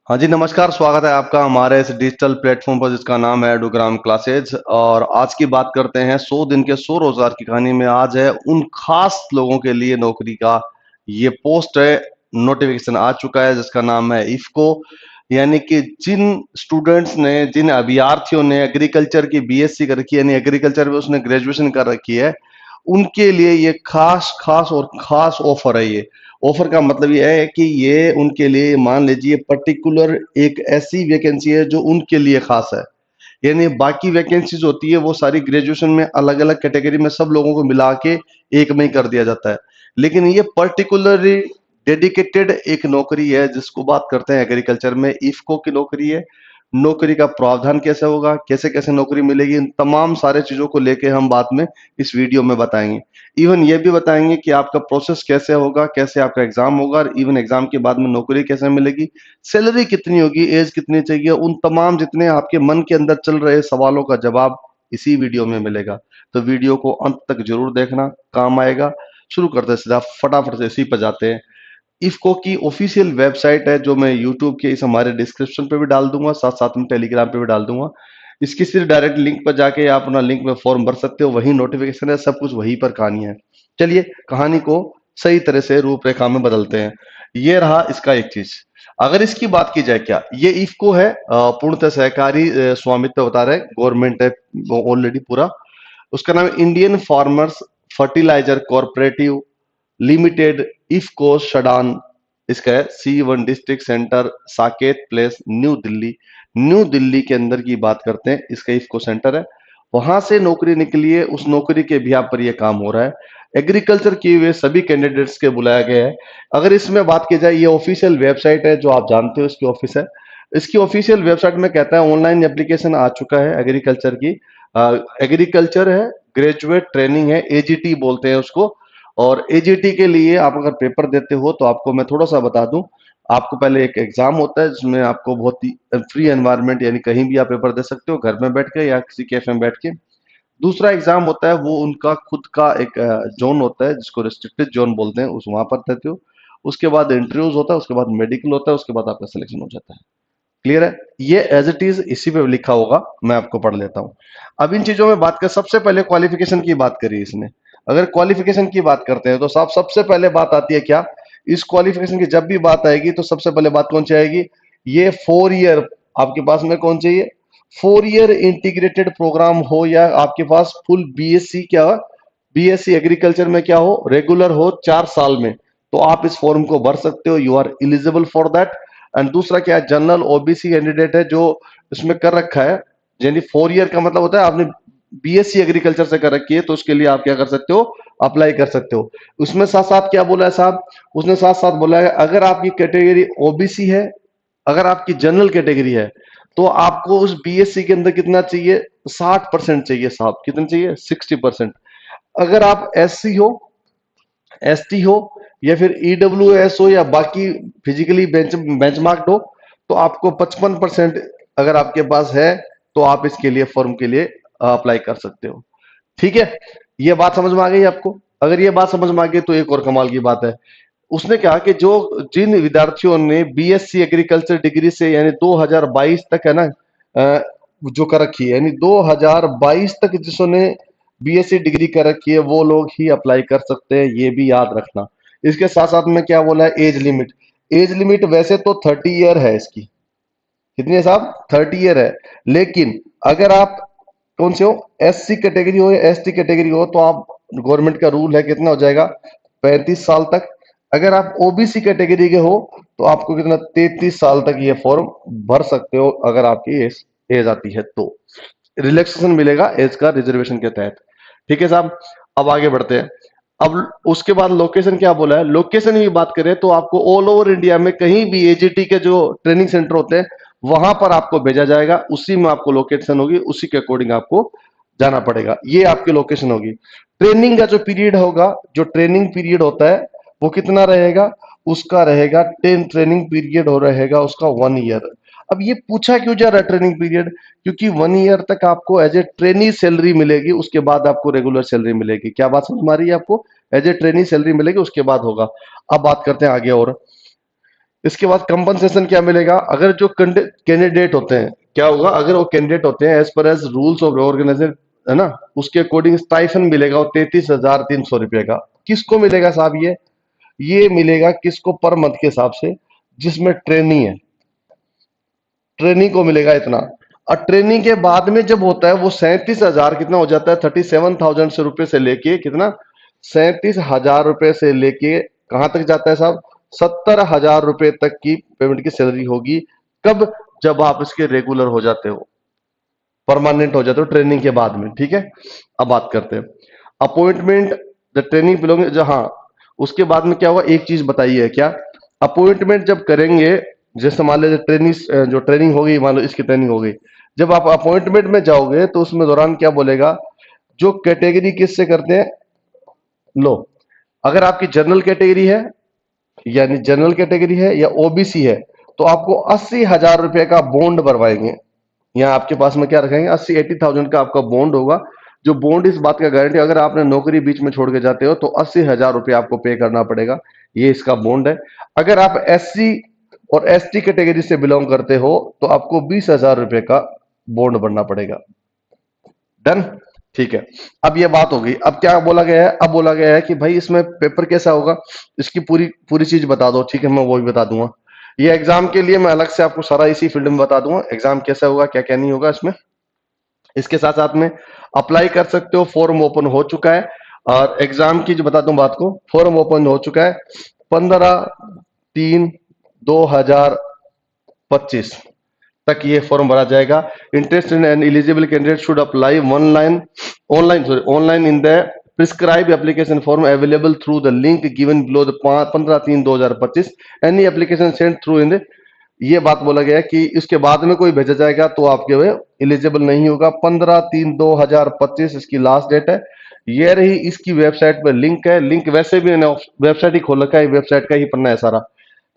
हाँ जी, नमस्कार। स्वागत है आपका हमारे इस डिजिटल प्लेटफॉर्म पर जिसका नाम है एडोग्राम क्लासेज। और आज की बात करते हैं 100 दिन के 100 रोजगार की कहानी में। आज है उन खास लोगों के लिए नौकरी का ये पोस्ट है, नोटिफिकेशन आ चुका है जिसका नाम है इफ्को। यानी कि जिन स्टूडेंट्स ने, जिन अभ्यर्थियों ने एग्रीकल्चर की बीएससी कर रखी है, यानी एग्रीकल्चर में उसने ग्रेजुएशन कर रखी है, उनके लिए ये खास खास और खास ऑफर है। ये ऑफर का मतलब ये है कि ये उनके लिए, मान लीजिए, पर्टिकुलर एक ऐसी वैकेंसी है जो उनके लिए खास है। यानी बाकी वैकेंसीज होती है वो सारी ग्रेजुएशन में अलग अलग कैटेगरी में सब लोगों को मिला के एक में ही कर दिया जाता है, लेकिन ये पर्टिकुलरली डेडिकेटेड एक नौकरी है जिसको बात करते हैं एग्रीकल्चर में, इफको की नौकरी है। नौकरी का प्रावधान कैसे होगा, कैसे कैसे नौकरी मिलेगी, इन तमाम सारे चीजों को लेके हम बाद में इस वीडियो में बताएंगे। इवन ये भी बताएंगे कि आपका प्रोसेस कैसे होगा, कैसे आपका एग्जाम होगा, और इवन एग्जाम के बाद में नौकरी कैसे मिलेगी, सैलरी कितनी होगी, एज कितनी चाहिए, उन तमाम जितने आपके मन के अंदर चल रहे सवालों का जवाब इसी वीडियो में मिलेगा। तो वीडियो को अंत तक जरूर देखना, काम आएगा। शुरू करते हैं सीधा, फटाफट से इसी पर जाते हैं। इफको की ऑफिशियल वेबसाइट है जो मैं यूट्यूब के इस हमारे डिस्क्रिप्शन पे भी डाल दूंगा, साथ साथ में टेलीग्राम पे भी डाल दूंगा। इसकी सिर्फ डायरेक्ट लिंक पर जाके आप अपना लिंक में फॉर्म भर सकते हो, वही नोटिफिकेशन है, सब कुछ वहीं पर कहानी है। चलिए कहानी को सही तरह से रूपरेखा में बदलते हैं। ये रहा इसका एक चीज। अगर इसकी बात की जाए, क्या ये इफको है, पूर्णतः सहकारी स्वामित्व बता रहे, गवर्नमेंट है ऑलरेडी पूरा। उसका नाम Indian farmers fertilizer cooperative limited, IFFCO शडान। इसका है C1 district centre, Saket place, new Delhi. New Delhi के अंदर की बात करते हैं, इसका इफको सेंटर है। वहां से नौकरी निकली है, उस नौकरी के भी पर यह काम हो रहा है। एग्रीकल्चर किए हुए सभी कैंडिडेट्स के बुलाया गया है। अगर इसमें बात की जाए, ये ऑफिशियल वेबसाइट है जो आप जानते हो, इसकी ऑफिस है। इसकी ऑफिशियल वेबसाइट में कहता है ऑनलाइन एप्लीकेशन आ चुका है एग्रीकल्चर की। एग्रीकल्चर है, ग्रेजुएट ट्रेनिंग है, एजीटी बोलते हैं उसको। और एजीटी के लिए आप अगर पेपर देते हो तो आपको मैं थोड़ा सा बता दूं, आपको पहले एक एग्जाम होता है जिसमें आपको बहुत ही फ्री एनवायरनमेंट, यानी कहीं भी आप पेपर दे सकते हो, घर में बैठ के या किसी कैफे में बैठ के। दूसरा एग्जाम होता है वो उनका खुद का एक जोन होता है जिसको रिस्ट्रिक्टेड जोन बोलते हैं, उस वहां पर देते हो। उसके बाद इंटरव्यूज होता है, उसके बाद मेडिकल होता है, उसके बाद आपका सिलेक्शन हो जाता है। क्लियर है? ये एज इट इज इसी पे लिखा होगा, मैं आपको पढ़ लेता हूँ। अब इन चीजों में बात कर, सबसे पहले क्वालिफिकेशन की बात करी इसने। अगर क्वालिफिकेशन की बात करते हैं तो साहब सबसे पहले बात आती है क्या, इस क्वालिफिकेशन की जब भी बात आएगी तो सबसे पहले बात कौन सी आएगी, ये 4 ईयर आपके पास में कौन चाहिए, 4 ईयर इंटीग्रेटेड प्रोग्राम हो, या आपके पास फुल बीएससी, क्या बीएससी एग्रीकल्चर में क्या हो, रेगुलर हो 4 साल में, तो आप इस फॉर्म को भर सकते हो, you are eligible for that. And दूसरा क्या है, जनरल ओबीसी कैंडिडेट है जो इसमें कर रखा है, यानी 4 ईयर का मतलब होता है आपने बीएससी एग्रीकल्चर से कर रखी है, तो उसके लिए आप क्या कर सकते हो, अप्लाई कर सकते हो। उसमें साथ साथ क्या बोला है साहब, उसने साथ साथ बोला है अगर आपकी कैटेगरी ओबीसी है, अगर आपकी जनरल कैटेगरी है, तो आपको उस बीएससी के अंदर कितना चाहिए, 60% चाहिए साहब। कितना चाहिए, 60%। अगर आप एससी हो, एसटी हो, या फिर ईडब्ल्यूएस हो, या बाकी फिजिकली बेंचमार्क्ड हो, तो आपको 55% अगर आपके पास है तो आप इसके लिए, फॉर्म के लिए अप्लाई कर सकते हो। ठीक है, ये बात समझ में आ गई आपको? अगर ये बात समझ में आ गई तो एक और कमाल की बात है। उसने कहा कि जो, जिन विद्यार्थियों ने बीएससी एग्रीकल्चर डिग्री से, यानी 2022 तक है ना, जो कर रखी है, यानी 2022 तक जिसने बीएससी डिग्री कर रखी है वो लोग ही अप्लाई कर सकते हैं, ये भी याद रखना। इसके साथ साथ में क्या बोला है, एज लिमिट। एज लिमिट वैसे तो 30 ईयर है इसकी। कितनी है साहब, 30 ईयर है। लेकिन अगर आप कौन से हो, एससी कैटेगरी हो या एसटी कैटेगरी हो, तो आप, गवर्नमेंट का रूल है, कितना हो जाएगा, 35 साल तक। अगर आप ओबीसी कैटेगरी के हो तो आपको कितना, 33 साल तक ये फॉर्म भर सकते हो, अगर आपकी एज एज आती है तो रिलैक्सेशन मिलेगा एज का, रिजर्वेशन के तहत। ठीक है साहब, अब आगे बढ़ते हैं। अब उसके बाद लोकेशन क्या बोला है, लोकेशन की बात करें तो आपको ऑल ओवर इंडिया में कहीं भी एजीटी के जो ट्रेनिंग सेंटर होते हैं वहां पर आपको भेजा जाएगा, उसी में आपको लोकेशन होगी, उसी के अकॉर्डिंग आपको जाना पड़ेगा, ये आपकी लोकेशन होगी। ट्रेनिंग का जो पीरियड होगा, जो ट्रेनिंग पीरियड होता है वो कितना रहेगा, उसका रहेगा 10 ट्रेनिंग पीरियड हो रहेगा उसका 1 ईयर। अब ये पूछा क्यों जा रहा है ट्रेनिंग पीरियड, क्योंकि 1 ईयर तक आपको एज ए ट्रेनी सैलरी मिलेगी, उसके बाद आपको रेगुलर सैलरी मिलेगी। क्या बात समझ में आ रही है आपको, एज ए ट्रेनी सैलरी मिलेगी, उसके बाद होगा। अब बात करते हैं आगे और। इसके बाद कंपनसेशन क्या मिलेगा? अगर जो कैंडिडेट होते हैं, क्या होगा? अगर वो कैंडिडेट होते हैं as per as rules of organisation, है ना, उसके अकॉर्डिंग स्टाइफन मिलेगा वो 33,300 रुपए का। किसको मिलेगा साहब? ये मिलेगा किसको? पर मंथ के हिसाब से, जिसमें ट्रेनिंग है, ट्रेनिंग को मिलेगा इतना। और ट्रेनिंग के बाद में जब होता है वो 37,000 कितना हो जाता है? 37,000 से रुपए से लेके कितना? 37,000 रुपए से लेके कहां तक जाता है साहब? 70,000 रुपए तक की पेमेंट की सैलरी होगी। कब? जब आप इसके रेगुलर हो जाते हो, परमानेंट हो जाते हो ट्रेनिंग के बाद में। ठीक है, अब बात करते हैं अपॉइंटमेंट, द ट्रेनिंग बिलोंग, जहां उसके बाद में क्या होगा? एक चीज बताइए, क्या अपॉइंटमेंट जब करेंगे, जैसे मान लीजिए ट्रेनिंग, जो ट्रेनिंग होगी, मान लो इसकी ट्रेनिंग हो गई, जब आप अपॉइंटमेंट में जाओगे तो उसमें दौरान क्या बोलेगा? जो कैटेगरी किससे करते हैं, लो, अगर आपकी जनरल कैटेगरी है, यानी जनरल कैटेगरी है या ओबीसी है, तो आपको 80,000 रुपए का बॉन्ड भरवाएंगे। यहाँ आपके पास में क्या रखेंगे? 80,000 का आपका बॉन्ड होगा। जो बॉन्ड इस बात का गारंटी, अगर आपने नौकरी बीच में छोड़ के जाते हो तो 80,000 रुपये आपको पे करना पड़ेगा। ये इसका बॉन्ड है। अगर आप एससी और एसटी कैटेगरी से बिलोंग करते हो तो आपको 20,000 रुपये का बॉन्ड भरना पड़ेगा। डन? ठीक है। अब ये बात हो गई। अब क्या बोला गया है? अब बोला गया है कि भाई इसमें पेपर कैसा होगा, इसकी पूरी पूरी चीज बता दो। ठीक है, मैं वो भी बता दूंगा। ये एग्जाम के लिए मैं अलग से आपको सारा इसी फील्ड में बता दूंगा, एग्जाम कैसा होगा, क्या क्या नहीं होगा इसमें। इसके साथ साथ में अप्लाई कर सकते हो, फॉर्म ओपन हो चुका है। और एग्जाम की जो बता दूं बात को, फॉर्म ओपन हो चुका है 15/3/2025 तक ये फॉर्म भरा जाएगा। Interested and eligible candidate should apply online in the prescribe application form available through the link given below the 15/3/2025। Any application send through in the, ये बात बोला गया है कि इसके बाद में कोई भेजा जाएगा तो आपके वे एलिजिबल नहीं होगा। 15/3/2025 इसकी लास्ट डेट है। ये रही इसकी वेबसाइट पे लिंक है। लिंक वैसे भी वेबसाइट ही खोल रखा है, वेबसाइट का ही पन्ना है सारा।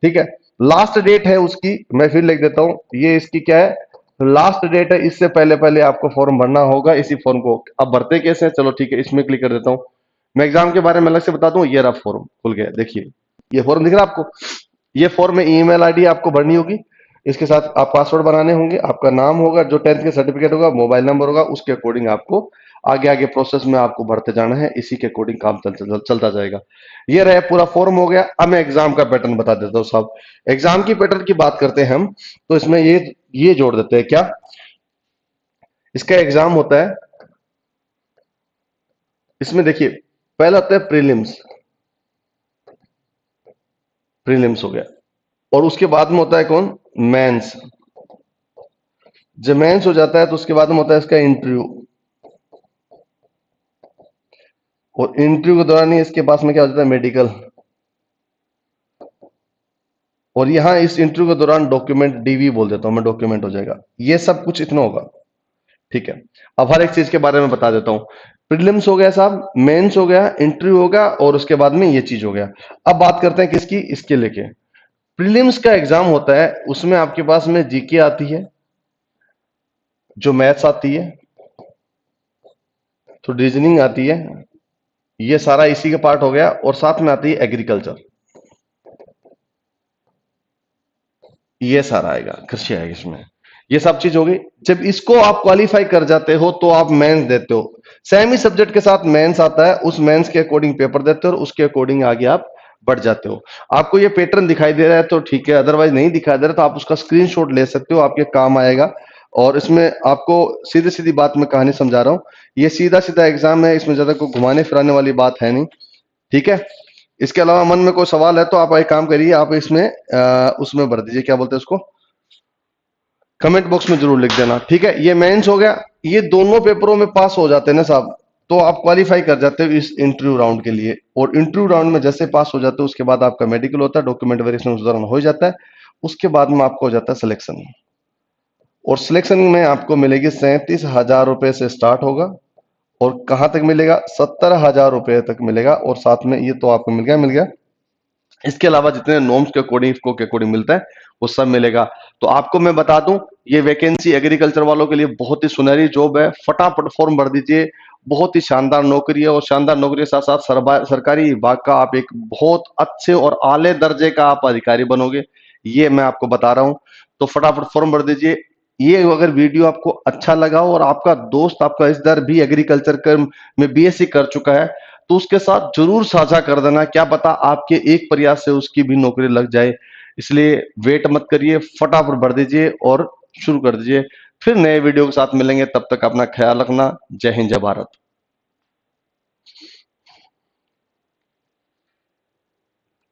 ठीक है, लास्ट डेट है उसकी, मैं फिर लिख देता हूं, ये इसकी क्या है? लास्ट डेट है। इससे पहले पहले आपको फॉर्म भरना होगा। इसी फॉर्म को अब भरते कैसे हैं? चलो ठीक है, इसमें क्लिक कर देता हूं। मैं एग्जाम के बारे में अलग से बता दूं। ये रहा फॉर्म खुल गया, देखिए ये फॉर्म दिख रहा है आपको। ये फॉर्म में ईमेल आईडी आपको भरनी होगी, इसके साथ आप पासवर्ड बनाने होंगे, आपका नाम होगा, जो 10th के सर्टिफिकेट होगा, मोबाइल नंबर होगा, उसके अकॉर्डिंग आपको आगे आगे प्रोसेस में आपको भरते जाना है। इसी के अकॉर्डिंग काम चलता जाएगा। ये रहे, पूरा फॉर्म हो गया। अब मैं एग्जाम का पैटर्न बता देता हूँ साहब। एग्जाम की पैटर्न की बात करते हैं हम, तो इसमें ये जोड़ देते हैं क्या? इसका एग्जाम होता है, इसमें देखिए पहला होता है प्रीलिम्स। प्रीलिम्स हो गया, और उसके बाद में होता है कौन? मेंस। जब मेंस हो जाता है तो उसके बाद में होता है इसका इंटरव्यू। और इंटरव्यू के दौरान ही इसके पास में क्या हो जाता है? मेडिकल। और यहां इस इंटरव्यू के दौरान डॉक्यूमेंट, डीवी बोल देता हूं मैं, डॉक्यूमेंट हो जाएगा। ये सब कुछ इतना होगा। ठीक है, अब हर एक चीज के बारे में बता देता हूं। प्रीलिम्स हो गया साहब, मेंस हो गया, इंटरव्यू हो गया, और उसके बाद में ये चीज हो गया। अब बात करते हैं किसकी? इसके लेके प्रीलिम्स का एग्जाम होता है, उसमें आपके पास में जीके आती है, जो मैथ्स आती है, तो रीजनिंग आती है, ये सारा इसी का पार्ट हो गया। और साथ में आती है एग्रीकल्चर, ये सारा आएगा, कृषि आएगा इसमें। ये सब चीज होगी। जब इसको आप क्वालिफाई कर जाते हो तो आप मेंस देते हो। सेम ही सब्जेक्ट के साथ मेंस आता है, उस मेंस के अकॉर्डिंग पेपर देते हो और उसके अकॉर्डिंग आगे आप बढ़ जाते हो। आपको ये पैटर्न दिखाई दे रहा है तो ठीक है, अदरवाइज नहीं दिखाई दे रहा तो आप उसका स्क्रीनशॉट ले सकते हो, आपके काम आएगा। और इसमें आपको सीधी सीधी बात में कहानी समझा रहा हूं, ये सीधा सीधा एग्जाम है, इसमें ज्यादा कोई घुमाने फिराने वाली बात है नहीं। ठीक है, इसके अलावा मन में कोई सवाल है तो आप एक काम करिए, आप इसमें उसमें भर दीजिए, क्या बोलते हैं उसको, कमेंट बॉक्स में जरूर लिख देना। ठीक है, ये मेंस हो गया। ये दोनों पेपरों में पास हो जाते हैं ना साहब, तो आप क्वालिफाई कर जाते हो इस इंटरव्यू राउंड के लिए। और इंटरव्यू राउंड में जैसे पास हो जाते हो उसके बाद आपका मेडिकल होता है, डॉक्यूमेंट वेरिफिकेशन उस दौरान हो जाता है। उसके बाद में आपको हो जाता है सिलेक्शन। और सिलेक्शन में आपको मिलेगी 37,000 रुपए से स्टार्ट होगा, और कहां तक मिलेगा? 70,000 रुपए तक मिलेगा। और साथ में ये तो आपको मिल गया। इसके अलावा जितने नॉर्म्स के अकॉर्डिंग, इसको के अकॉर्डिंग मिलता है, वो सब मिलेगा। तो आपको मैं बता दूं, ये वैकेंसी एग्रीकल्चर वालों के लिए बहुत ही सुनहरी जॉब है। फटाफट फॉर्म भर दीजिए, बहुत ही शानदार नौकरी है। और शानदार नौकरी के साथ साथ सरकारी विभाग का आप एक बहुत अच्छे और आले दर्जे का आप अधिकारी बनोगे। ये मैं आपको बता रहा हूँ। तो फटाफट फॉर्म भर दीजिए। ये अगर वीडियो आपको अच्छा लगा हो और आपका दोस्त, आपका रिश्तेदार भी एग्रीकल्चर में बीएससी कर चुका है, तो उसके साथ जरूर साझा कर देना। क्या पता आपके एक प्रयास से उसकी भी नौकरी लग जाए। इसलिए वेट मत करिए, फटाफट भर दीजिए और शुरू कर दीजिए। फिर नए वीडियो के साथ मिलेंगे, तब तक अपना ख्याल रखना। जय हिंद, जय भारत।